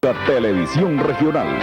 La Televisión Regional.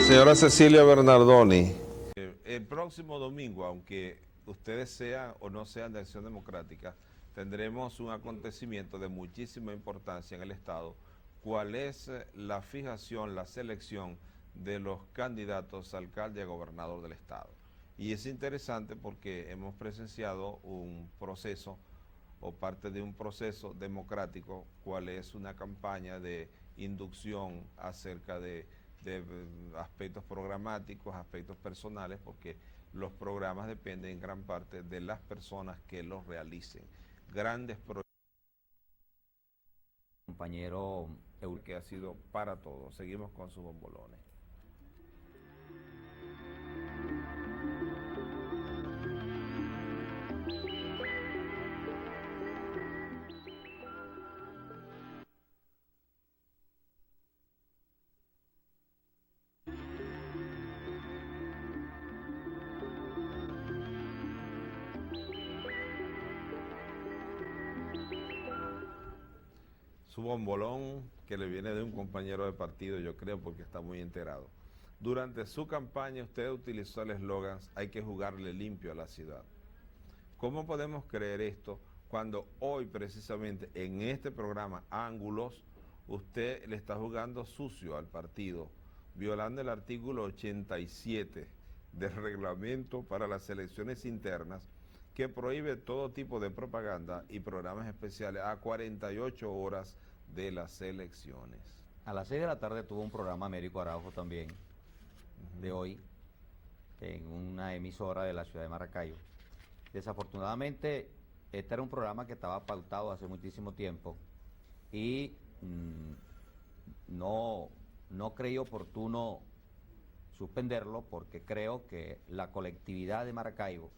Señora Cecilia Bernardoni, el próximo domingo, aunque ustedes sean o no sean de Acción Democrática, tendremos un acontecimiento de muchísima importancia en el Estado. ¿Cuál es la fijación, la selección de los candidatos a alcalde y a gobernador del Estado? Y es interesante porque hemos presenciado un proceso o parte de un proceso democrático, cuál es una campaña de inducción acerca de aspectos programáticos, aspectos personales, porque los programas dependen en gran parte de las personas que los realicen. Grandes proyectos. Compañero Que ha sido para todos. Seguimos con sus bombolones. Su bombolón que le viene de un compañero de partido, yo creo, porque está muy enterado. Durante su campaña usted utilizó el eslogan "hay que jugarle limpio a la ciudad". ¿Cómo podemos creer esto cuando hoy precisamente en este programa Ángulos usted le está jugando sucio al partido, violando el artículo 87 del reglamento para las elecciones internas, que prohíbe todo tipo de propaganda y programas especiales a 48 horas de las elecciones? A las 6 de la tarde tuvo un programa Américo Araujo también, de hoy, en una emisora de la ciudad de Maracaibo. Desafortunadamente, este era un programa que estaba pautado hace muchísimo tiempo y no creí oportuno suspenderlo porque creo que la colectividad de Maracaibo,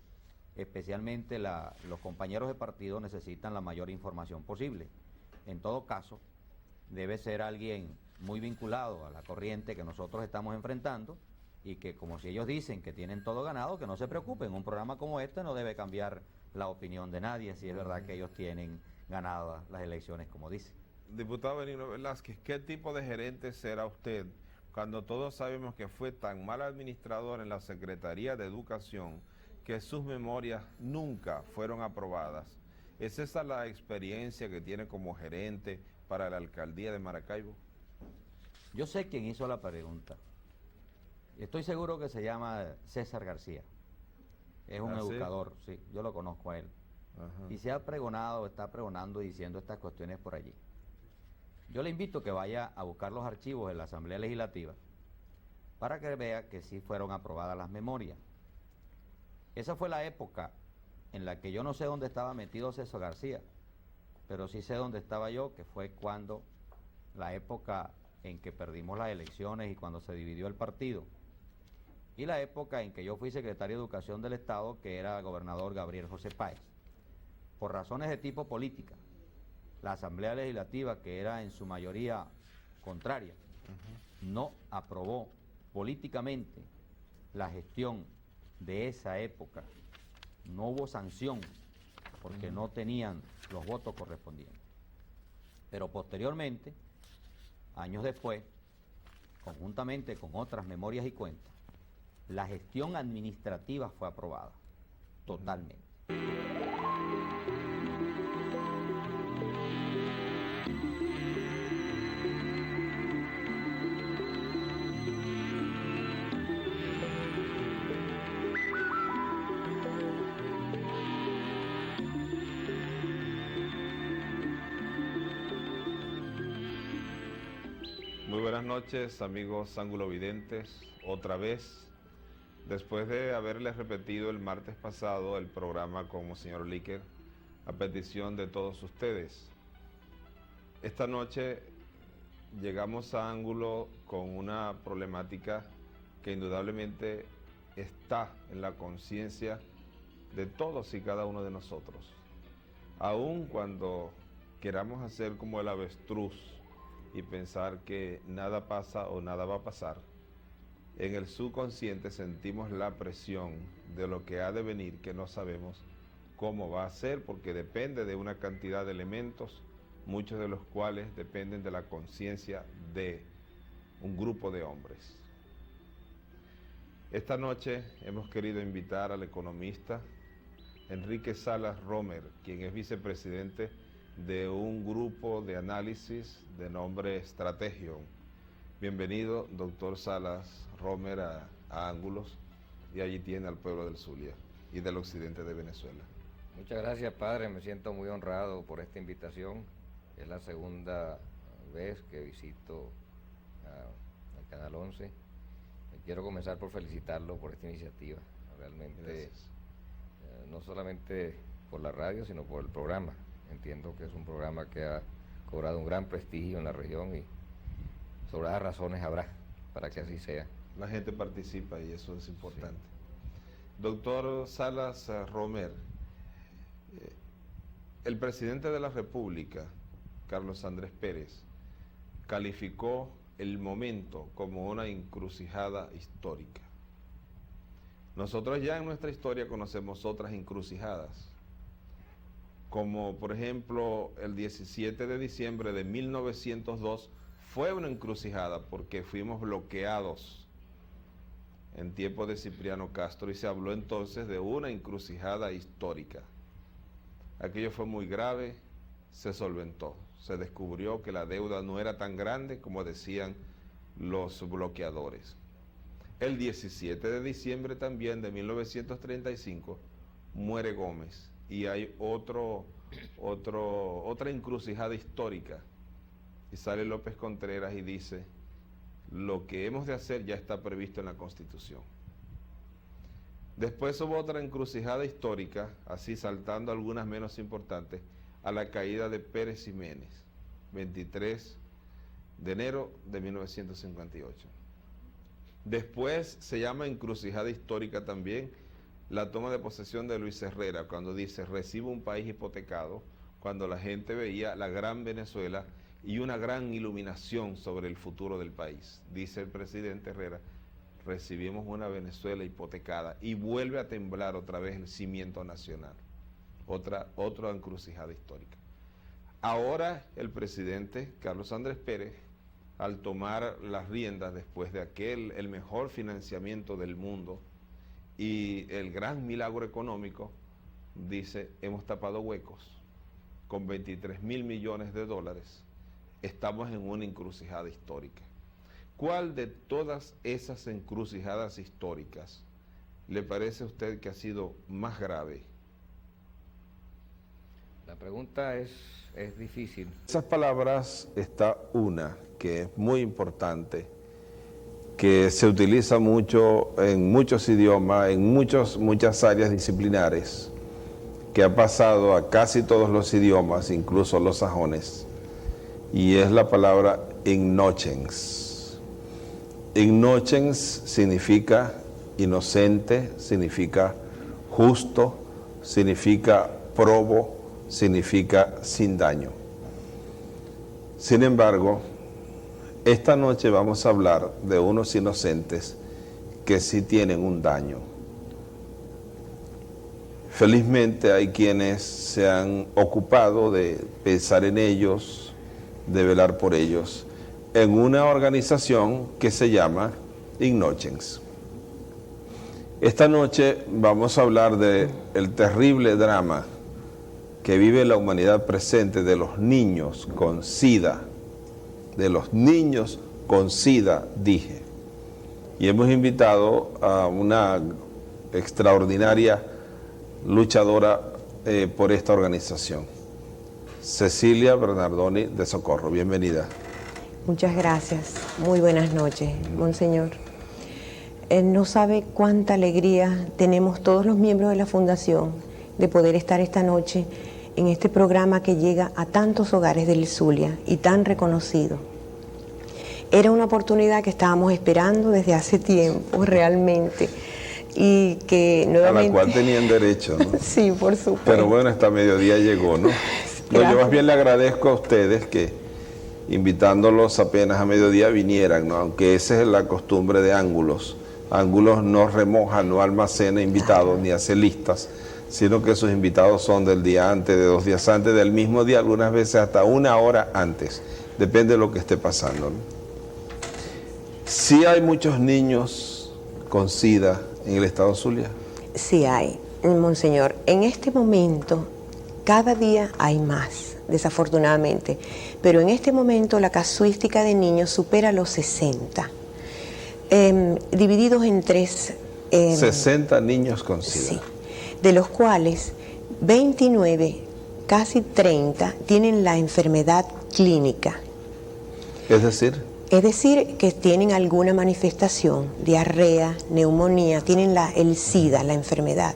especialmente los compañeros de partido, necesitan la mayor información posible. En todo caso, debe ser alguien muy vinculado a la corriente que nosotros estamos enfrentando y que, como si ellos dicen que tienen todo ganado, que no se preocupen. Un programa como este no debe cambiar la opinión de nadie si es verdad que ellos tienen ganadas las elecciones, como dicen. Diputado Benigno Velázquez, ¿qué tipo de gerente será usted cuando todos sabemos que fue tan mal administrador en la Secretaría de Educación que sus memorias nunca fueron aprobadas? ¿Es esa la experiencia que tiene como gerente para la alcaldía de Maracaibo? Yo sé quién hizo la pregunta. Estoy seguro que se llama César García. Es un educador, sí, yo lo conozco a él. Ajá. Y se ha pregonado, está pregonando y diciendo estas cuestiones por allí. Yo le invito a que vaya a buscar los archivos de la Asamblea Legislativa para que vea que sí fueron aprobadas las memorias. Esa fue la época en la que yo no sé dónde estaba metido César García, pero sí sé dónde estaba yo, que fue cuando la época en que perdimos las elecciones y cuando se dividió el partido, y la época en que yo fui secretario de Educación del Estado, que era gobernador Gabriel José Páez. Por razones de tipo política, la Asamblea Legislativa, que era en su mayoría contraria, no aprobó políticamente la gestión de esa época. No hubo sanción porque no tenían los votos correspondientes. Pero posteriormente, años después, conjuntamente con otras memorias y cuentas, la gestión administrativa fue aprobada totalmente. Muy buenas noches, amigos ángulovidentes. Otra vez, después de haberles repetido el martes pasado el programa con el señor Líquer, a petición de todos ustedes, esta noche llegamos a Ángulo con una problemática que indudablemente está en la conciencia de todos y cada uno de nosotros. Aun cuando queramos hacer como el avestruz y pensar que nada pasa o nada va a pasar, en el subconsciente sentimos la presión de lo que ha de venir, que no sabemos cómo va a ser, porque depende de una cantidad de elementos, muchos de los cuales dependen de la conciencia de un grupo de hombres. Esta noche hemos querido invitar al economista Enrique Salas Romer, quien es vicepresidente de un grupo de análisis de nombre Strategion. Bienvenido, doctor Salas Romer, a Ángulos, y allí tiene al pueblo del Zulia y del occidente de Venezuela. Muchas gracias, padre, me siento muy honrado por esta invitación. Es la segunda vez que visito al Canal 11. Quiero comenzar por felicitarlo por esta iniciativa, realmente no solamente por la radio, sino por el programa. Entiendo que es un programa que ha cobrado un gran prestigio en la región y sobre esas razones habrá para que así sea. La gente participa y eso es importante. Sí. Doctor Salas Romer, el presidente de la República, Carlos Andrés Pérez, calificó el momento como una encrucijada histórica. Nosotros ya en nuestra historia conocemos otras encrucijadas, como por ejemplo el 17 de diciembre de 1902 fue una encrucijada porque fuimos bloqueados en tiempo de Cipriano Castro y se habló entonces de una encrucijada histórica. Aquello fue muy grave, se solventó, se descubrió que la deuda no era tan grande como decían los bloqueadores. El 17 de diciembre también de 1935 muere Gómez y hay otra encrucijada histórica y sale López Contreras y dice: lo que hemos de hacer ya está previsto en la Constitución. Después hubo otra encrucijada histórica, así saltando algunas menos importantes, a la caída de Pérez Ximénez, 23 de enero de 1958. Después se llama encrucijada histórica también la toma de posesión de Luis Herrera, cuando dice: recibo un país hipotecado, cuando la gente veía la gran Venezuela y una gran iluminación sobre el futuro del país. Dice el presidente Herrera: recibimos una Venezuela hipotecada, y vuelve a temblar otra vez el cimiento nacional. Otra encrucijada histórica. Ahora el presidente Carlos Andrés Pérez, al tomar las riendas después de el mejor financiamiento del mundo y el gran milagro económico, dice: hemos tapado huecos con 23.000 millones de dólares, estamos en una encrucijada histórica. ¿Cuál de todas esas encrucijadas históricas le parece a usted que ha sido más grave? La pregunta es difícil. Esas palabras está una que es muy importante, que se utiliza mucho en muchos idiomas, en muchas áreas disciplinares, que ha pasado a casi todos los idiomas, incluso los sajones, y es la palabra innocens. Innocens significa inocente, significa justo, significa probo, significa sin daño. Sin embargo, esta noche vamos a hablar de unos inocentes que sí tienen un daño. Felizmente hay quienes se han ocupado de pensar en ellos, de velar por ellos, en una organización que se llama Innocens. Esta noche vamos a hablar del terrible drama que vive la humanidad presente de los niños con SIDA, dije. Y hemos invitado a una extraordinaria luchadora por esta organización, Cecilia Bernardoni de Socorro. Bienvenida. Muchas gracias. Muy buenas noches, monseñor. No sabe cuánta alegría tenemos todos los miembros de la Fundación de poder estar esta noche en este programa que llega a tantos hogares del Zulia y tan reconocido. Era una oportunidad que estábamos esperando desde hace tiempo, realmente, y que nuevamente... A la cual tenían derecho, ¿no? Sí, por supuesto. Pero bueno, hasta mediodía llegó, ¿no? No, yo más bien le agradezco a ustedes que invitándolos apenas a mediodía vinieran, ¿no? Aunque esa es la costumbre de Ángulos. Ángulos no remoja, no almacena invitados ni hace listas, sino que sus invitados son del día antes, de 2 días antes, del mismo día, algunas veces hasta 1 hora antes. Depende de lo que esté pasando, ¿no? Sí hay muchos niños con SIDA en el estado Zulia. Sí hay, monseñor. En este momento, cada día hay más, desafortunadamente. Pero en este momento la casuística de niños supera los 60. Divididos en 3... 60 niños con SIDA. Sí, de los cuales 29, casi 30, tienen la enfermedad clínica. Es decir, que tienen alguna manifestación, diarrea, neumonía, tienen el SIDA, la enfermedad.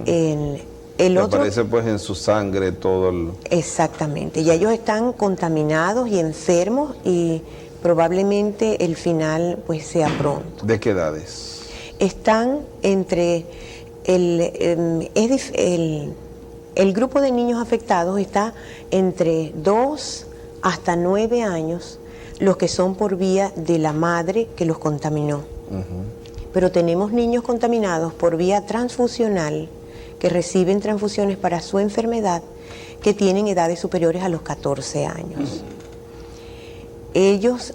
El otro, aparece pues en su sangre todo el... Exactamente, y ellos están contaminados y enfermos y probablemente el final pues sea pronto. ¿De qué edades? Están entre el grupo de niños afectados está entre 2 hasta 9 años, los que son por vía de la madre que los contaminó. Pero tenemos niños contaminados por vía transfusional que reciben transfusiones para su enfermedad, que tienen edades superiores a los 14 años. Ellos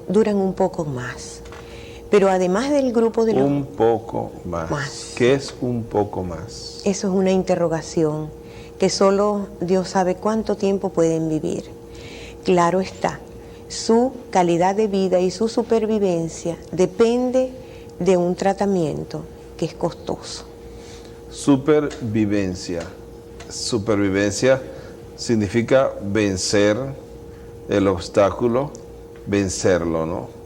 duran un poco más. Pero además del grupo de los... Un poco más. ¿Qué es un poco más? Eso es una interrogación que solo Dios sabe cuánto tiempo pueden vivir. Claro está, su calidad de vida y su supervivencia depende de un tratamiento que es costoso. Supervivencia. Supervivencia significa vencer el obstáculo, vencerlo, ¿no?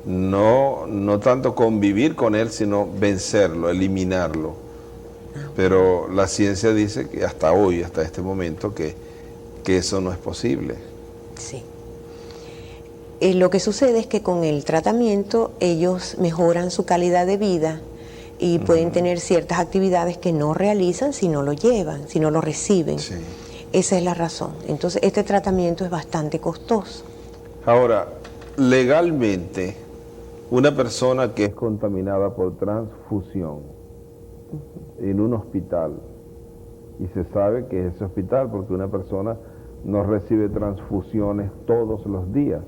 No tanto convivir con él, sino vencerlo, eliminarlo. Pero la ciencia dice que hasta hoy, hasta este momento, que eso no es posible. Sí. Lo que sucede es que con el tratamiento ellos mejoran su calidad de vida y pueden tener ciertas actividades que no realizan si no lo llevan, si no lo reciben. Sí. Esa es la razón. Entonces, este tratamiento es bastante costoso. Ahora, legalmente, una persona que es contaminada por transfusión en un hospital, y se sabe que es ese hospital porque una persona no recibe transfusiones todos los días,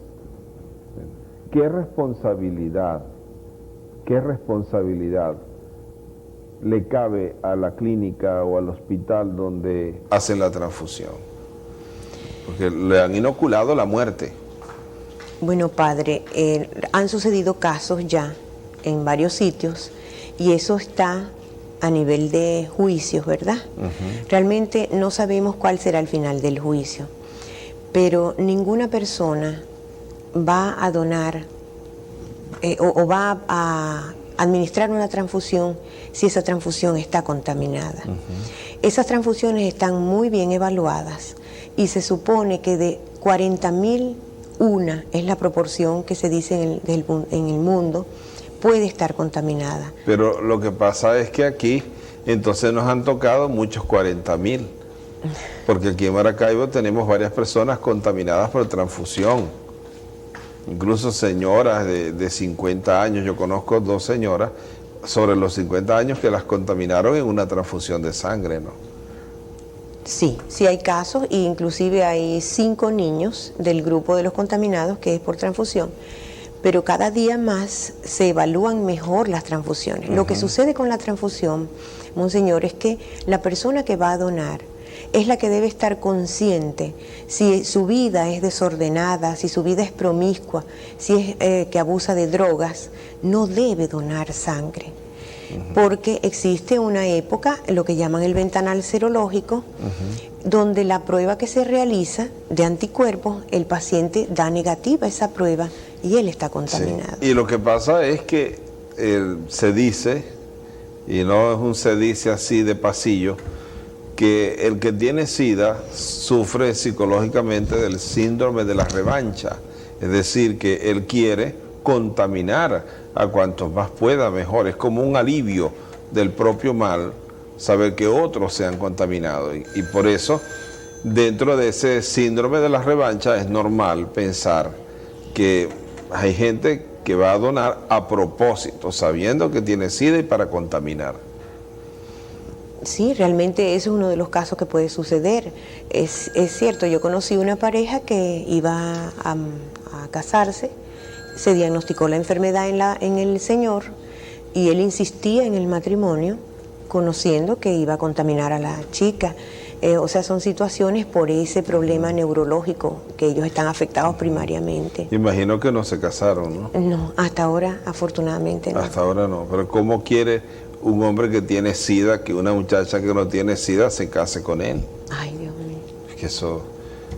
¿qué responsabilidad le cabe a la clínica o al hospital donde hacen la transfusión? Porque le han inoculado la muerte. Bueno, padre, han sucedido casos ya en varios sitios y eso está a nivel de juicios, ¿verdad? Realmente no sabemos cuál será el final del juicio, pero ninguna persona va a donar o va a administrar una transfusión si esa transfusión está contaminada. Esas transfusiones están muy bien evaluadas y se supone que de 40.000, una es la proporción que se dice en el mundo, puede estar contaminada. Pero lo que pasa es que aquí entonces nos han tocado muchos 40.000, porque aquí en Maracaibo tenemos varias personas contaminadas por transfusión, incluso señoras de 50 años, yo conozco 2 señoras sobre los 50 años que las contaminaron en una transfusión de sangre, ¿no? Sí, sí hay casos, e inclusive hay 5 niños del grupo de los contaminados que es por transfusión, pero cada día más se evalúan mejor las transfusiones. Lo que sucede con la transfusión, monseñor, es que la persona que va a donar es la que debe estar consciente si su vida es desordenada, si su vida es promiscua, si es que abusa de drogas, no debe donar sangre. Porque existe una época, lo que llaman el ventanal serológico, donde la prueba que se realiza de anticuerpos, el paciente da negativa esa prueba y él está contaminado. Sí. Y lo que pasa es que se dice, y no es un se dice así de pasillo, que el que tiene SIDA sufre psicológicamente del síndrome de la revancha, es decir, que él quiere contaminar a cuantos más pueda mejor, es como un alivio del propio mal saber que otros se han contaminado y por eso dentro de ese síndrome de la revancha es normal pensar que hay gente que va a donar a propósito, sabiendo que tiene SIDA y para contaminar. Sí, realmente ese es uno de los casos que puede suceder. Es cierto, yo conocí una pareja que iba a casarse, se diagnosticó la enfermedad en el señor y él insistía en el matrimonio, conociendo que iba a contaminar a la chica. O sea, son situaciones por ese problema neurológico que ellos están afectados primariamente. Imagino que no se casaron, ¿no? No, hasta ahora afortunadamente no. Hasta ahora no, pero ¿cómo quiere un hombre que tiene SIDA que una muchacha que no tiene SIDA se case con él? Ay, Dios mío. Es que eso,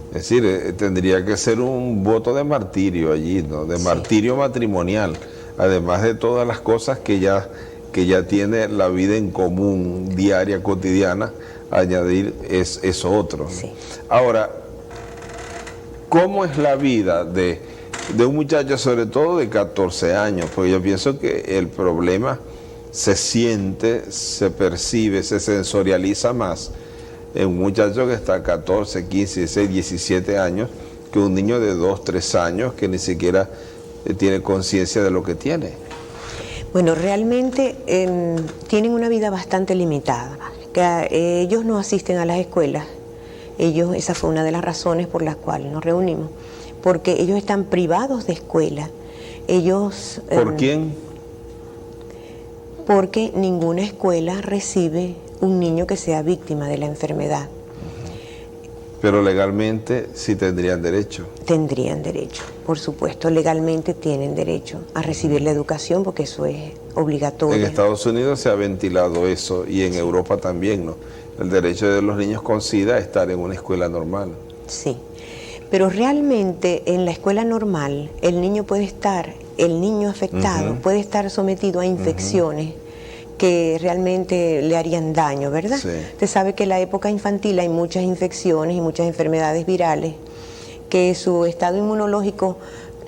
es decir, tendría que ser un voto de martirio allí, ¿no? De martirio matrimonial, además de todas las cosas que ya tiene la vida en común, diaria, cotidiana, añadir eso otro, ¿no? Sí. Ahora, ¿cómo es la vida de un muchacho, sobre todo de 14 años? Porque yo pienso que el problema se siente, se percibe, se sensorializa más en un muchacho que está a 14, 15, 16, 17 años que un niño de 2, 3 años que ni siquiera tiene conciencia de lo que tiene. Bueno, realmente tienen una vida bastante limitada. Ellos no asisten a las escuelas. Esa fue una de las razones por las cuales nos reunimos, porque ellos están privados de escuela. Ellos. ¿Por quién? Porque ninguna escuela recibe un niño que sea víctima de la enfermedad. Pero legalmente sí tendrían derecho. Tendrían derecho, por supuesto, legalmente tienen derecho a recibir la educación porque eso es obligatorio. En Estados Unidos se ha ventilado eso y en Europa también, ¿no? El derecho de los niños con SIDA a estar en una escuela normal. Sí, pero realmente en la escuela normal el niño afectado puede estar sometido a infecciones que realmente le harían daño, ¿verdad? Sí. Usted sabe que en la época infantil hay muchas infecciones y muchas enfermedades virales que su estado inmunológico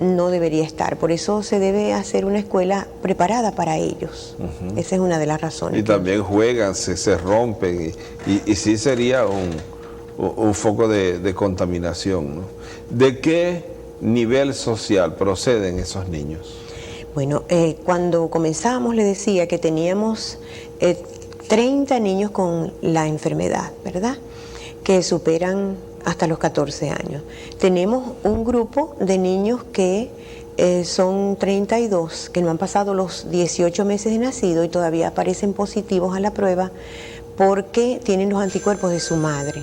no debería estar. Por eso se debe hacer una escuela preparada para ellos. Esa es una de las razones. Y también juegan, se rompen y sí sería un foco de contaminación, ¿no? ¿De qué nivel social proceden esos niños? Bueno, cuando comenzábamos le decía que teníamos 30 niños con la enfermedad, ¿verdad? Que superan hasta los 14 años. Tenemos un grupo de niños que son 32, que no han pasado los 18 meses de nacido y todavía aparecen positivos a la prueba porque tienen los anticuerpos de su madre.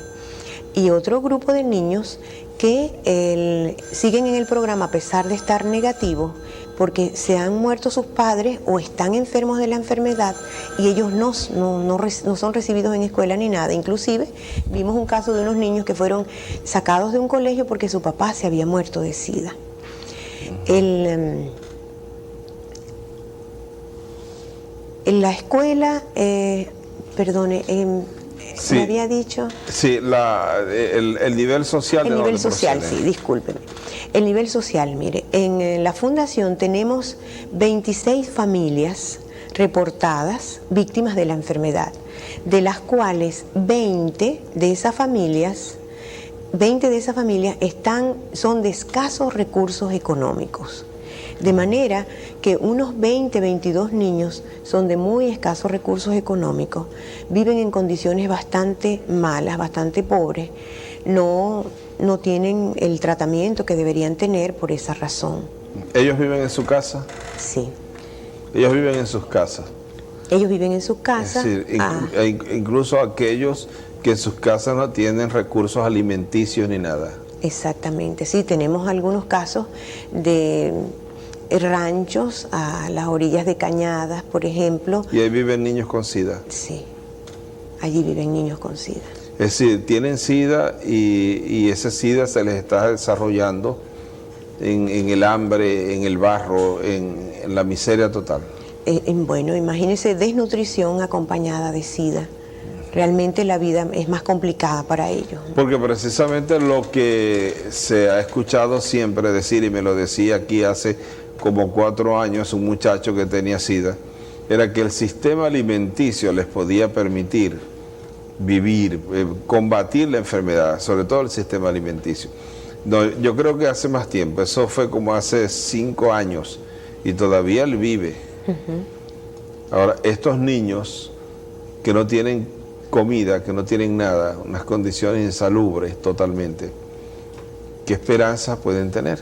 Y otro grupo de niños que siguen en el programa a pesar de estar negativos porque se han muerto sus padres o están enfermos de la enfermedad y ellos no son recibidos en escuela ni nada. Inclusive vimos un caso de unos niños que fueron sacados de un colegio porque su papá se había muerto de SIDA. En la escuela, Sí. me había dicho... Sí, el nivel social. El nivel social, sí, discúlpeme. El nivel social, mire, en la fundación tenemos 26 familias reportadas víctimas de la enfermedad, de las cuales 20 de esas familias son de escasos recursos económicos. De manera que unos 22 niños son de muy escasos recursos económicos, viven en condiciones bastante malas, bastante pobres, no tienen el tratamiento que deberían tener por esa razón. ¿Ellos viven en su casa? Sí. Ellos viven en sus casas. Ellos viven en sus casas. Es decir, incluso aquellos que en sus casas no tienen recursos alimenticios ni nada. Exactamente, sí, tenemos algunos casos de ranchos a las orillas de cañadas, por ejemplo. ¿Y ahí viven niños con SIDA? Sí, allí viven niños con SIDA. Es decir, tienen SIDA y ese SIDA se les está desarrollando en el hambre, en el barro, en la miseria total. Bueno, imagínense desnutrición acompañada de SIDA. Realmente la vida es más complicada para ellos. Porque precisamente lo que se ha escuchado siempre decir, y me lo decía aquí hace como 4 años un muchacho que tenía SIDA, era que el sistema alimenticio les podía permitir vivir, combatir la enfermedad, sobre todo el sistema alimenticio. No, yo creo que hace más tiempo, eso fue como hace 5 años y todavía él vive. Ahora, estos niños que no tienen comida, que no tienen nada, unas condiciones insalubres totalmente, ¿qué esperanzas pueden tener?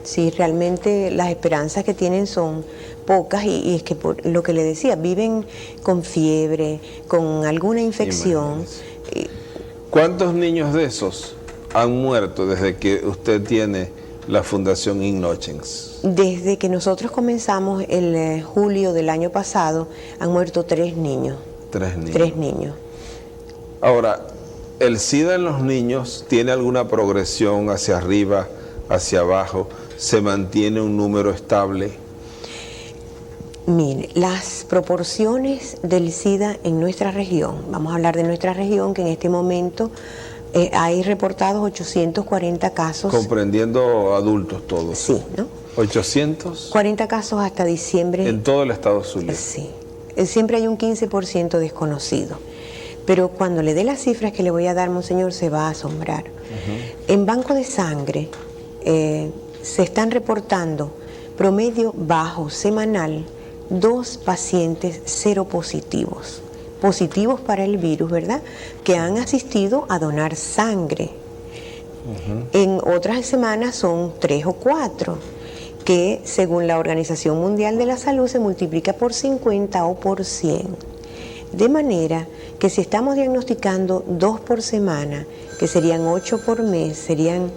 Sí, realmente las esperanzas que tienen son pocas y es que por lo que le decía, viven con fiebre, con alguna infección. ¿Cuántos niños de esos han muerto desde que usted tiene la Fundación Innocens? Desde que nosotros comenzamos el julio del año pasado, han muerto 3 niños. 3 niños. 3 niños. Ahora, ¿el SIDA en los niños tiene alguna progresión hacia arriba, hacia abajo? ¿Se mantiene un número estable? Mire, las proporciones del SIDA en nuestra región, vamos a hablar de nuestra región, que en este momento hay reportados 840 casos. Comprendiendo adultos todos. Sí, ¿no? 840 casos hasta diciembre. En todo el estado Zulia. Sí. Siempre hay un 15% desconocido. Pero cuando le dé las cifras que le voy a dar, monseñor, se va a asombrar. En banco de sangre se están reportando promedio bajo semanal 2 pacientes seropositivos, positivos para el virus, ¿verdad?, que han asistido a donar sangre. En otras semanas son 3 o 4, que según la Organización Mundial de la Salud se multiplica por 50 o por 100. De manera que si estamos diagnosticando 2 por semana, que serían 8 por mes, serían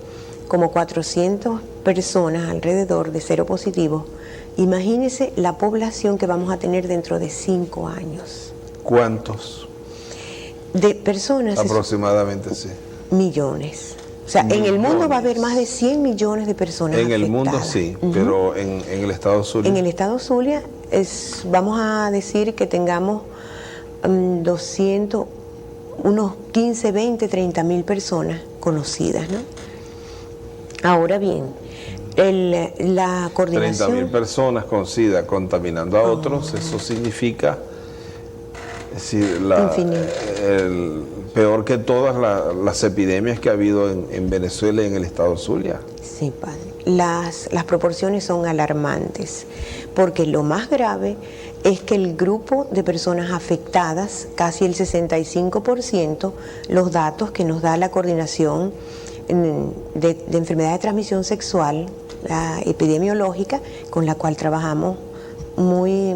como 400 personas alrededor de seropositivos, imagínense la población que vamos a tener dentro de 5 años. ¿Cuántos? De personas. Aproximadamente, sí. Millones. O sea, en el mundo va a haber más de 100 millones de personas En afectadas. el mundo sí, pero en el estado Zulia. En el estado Zulia vamos a decir que tengamos 200, unos 15, 20, 30 mil personas conocidas, ¿no? Ahora bien, la coordinación... 30.000 personas con SIDA contaminando a otros, eso significa peor que todas las epidemias que ha habido en Venezuela y en el estado Zulia. Sí, padre. Las proporciones son alarmantes, porque lo más grave es que el grupo de personas afectadas, casi el 65%, los datos que nos da la coordinación de enfermedades de transmisión sexual, la epidemiológica, con la cual trabajamos muy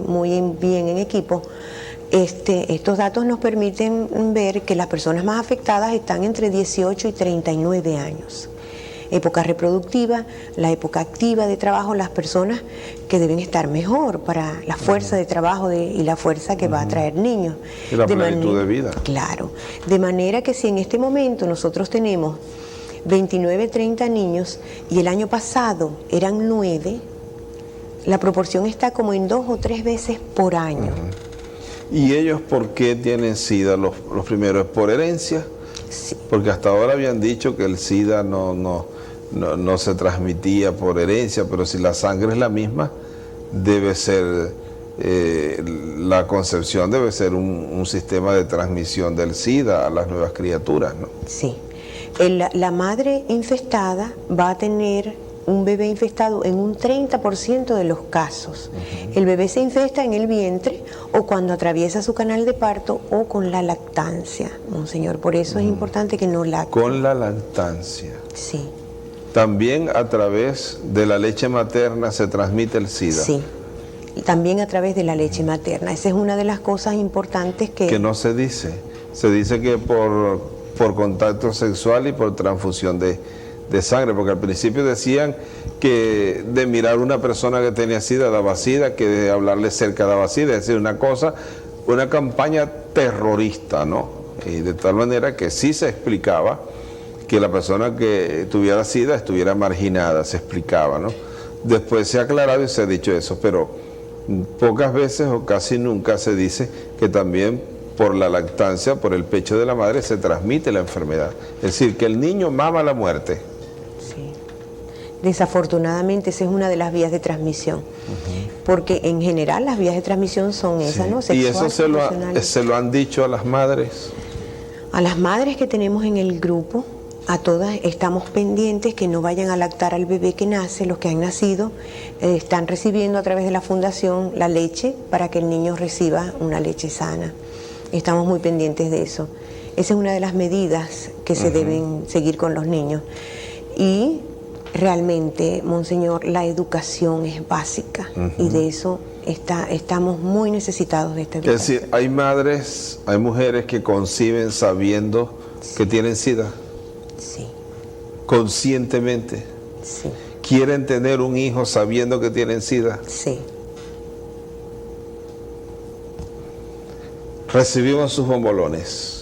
bien en equipo, estos datos nos permiten ver que las personas más afectadas están entre 18 y 39 años. Época reproductiva, la época activa de trabajo, las personas que deben estar mejor para la fuerza de trabajo y la fuerza que va a traer niños. Y la plenitud de vida. Claro. De manera que si en este momento nosotros tenemos 29, 30 niños y el año pasado eran 9, la proporción está como en 2 o 3 veces por año. ¿Y ellos por qué tienen SIDA? Los primeros, ¿por herencia? Sí. Porque hasta ahora habían dicho que el SIDA no se transmitía por herencia, pero si la sangre es la misma, debe ser, la concepción debe ser un sistema de transmisión del SIDA a las nuevas criaturas, ¿no? Sí. La madre infestada va a tener un bebé infestado en un 30% de los casos. El bebé se infesta en el vientre o cuando atraviesa su canal de parto o con la lactancia, monseñor. Por eso es importante que no lacte. Con la lactancia. Sí. También a través de la leche materna se transmite el SIDA. Sí. También a través de la leche materna. Esa es una de las cosas importantes que no se dice. Se dice que por contacto sexual y por transfusión de sangre, porque al principio decían que de mirar a una persona que tenía SIDA daba SIDA, que de hablarle cerca daba SIDA, es decir, una campaña terrorista, ¿no? Y de tal manera que sí se explicaba que la persona que tuviera SIDA estuviera marginada, se explicaba, ¿no? Después se ha aclarado y se ha dicho eso, pero pocas veces o casi nunca se dice que también por la lactancia, por el pecho de la madre, se transmite la enfermedad. Es decir, que el niño mama la muerte. Sí. Desafortunadamente esa es una de las vías de transmisión, porque en general las vías de transmisión son esas, ¿no? Sexual, ¿y eso se lo han dicho a las madres? A las madres que tenemos en el grupo, a todas estamos pendientes que no vayan a lactar al bebé que nace. Los que han nacido están recibiendo a través de la fundación la leche para que el niño reciba una leche sana. Estamos muy pendientes de eso. Esa es una de las medidas que se deben seguir con los niños. Y realmente, Monseñor, la educación es básica y de eso estamos muy necesitados de esta educación. Es decir, hay madres, hay mujeres que conciben sabiendo que tienen SIDA. Sí. Conscientemente. Sí. Quieren tener un hijo sabiendo que tienen SIDA. Sí. Recibimos sus bombolones.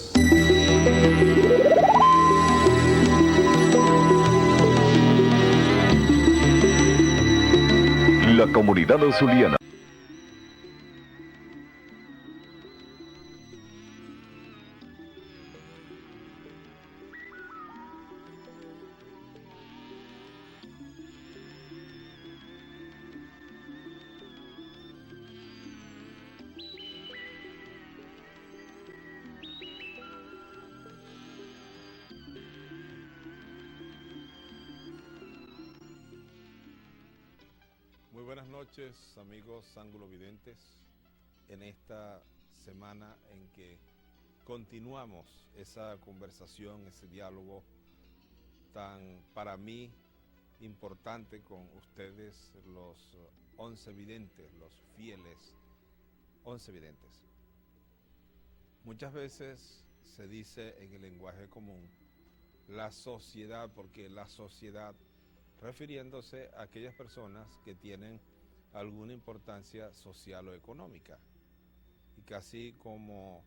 La comunidad zuliana. Muy buenas noches, amigos ángulo-videntes, en esta semana en que continuamos esa conversación, ese diálogo tan, para mí, importante con ustedes, los 11 videntes, los fieles 11 videntes. Muchas veces se dice en el lenguaje común la sociedad, porque la sociedad, refiriéndose a aquellas personas que tienen alguna importancia social o económica. Y casi como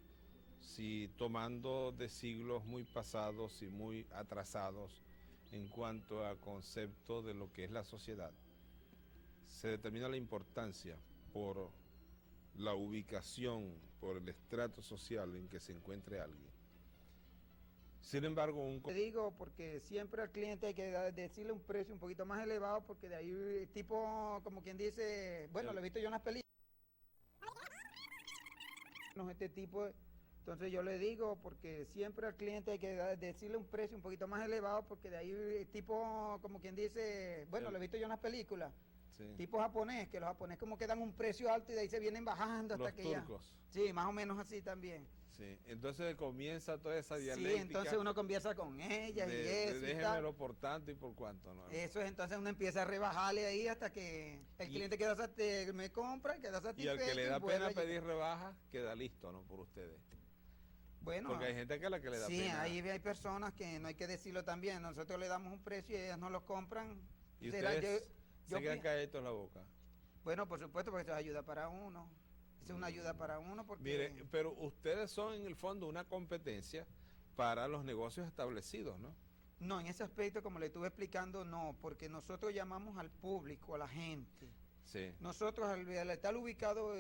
si tomando de siglos muy pasados y muy atrasados en cuanto al concepto de lo que es la sociedad, se determina la importancia por la ubicación, por el estrato social en que se encuentre alguien. Sin embargo, Te digo porque siempre al cliente hay que decirle un precio un poquito más elevado, porque de ahí tipo, como quien dice, bueno, lo he visto yo en las películas, este tipo, entonces yo le digo porque siempre al cliente hay que decirle un precio un poquito más elevado, porque de ahí tipo, como quien dice, bueno, lo he visto yo en las películas, tipo japonés, que los japoneses como que dan un precio alto y de ahí se vienen bajando hasta que turcos. ya. Sí, más o menos así también. Sí, entonces comienza toda esa dialéctica. Sí, entonces uno conversa con ellas y eso. Déjemelo por tanto y por cuánto, ¿no? Eso es, entonces uno empieza a rebajarle ahí hasta que el cliente queda me compra, queda satisfecho. Y al que le da pena pedir allí. rebaja, queda listo, ¿no? Por ustedes. Bueno, porque hay gente que a la que le da sí, pena. ahí hay personas que no hay que decirlo también. Nosotros le damos un precio y ellas no lo compran. Y ustedes se quedan pi- calladitos en la boca. Bueno, por supuesto, porque eso es ayuda para uno. Es una ayuda para uno porque... Mire, pero ustedes son en el fondo una competencia para los negocios establecidos, ¿no? No, en ese aspecto, como le estuve explicando, no, porque nosotros llamamos al público, a la gente. Sí. Nosotros, al estar ubicado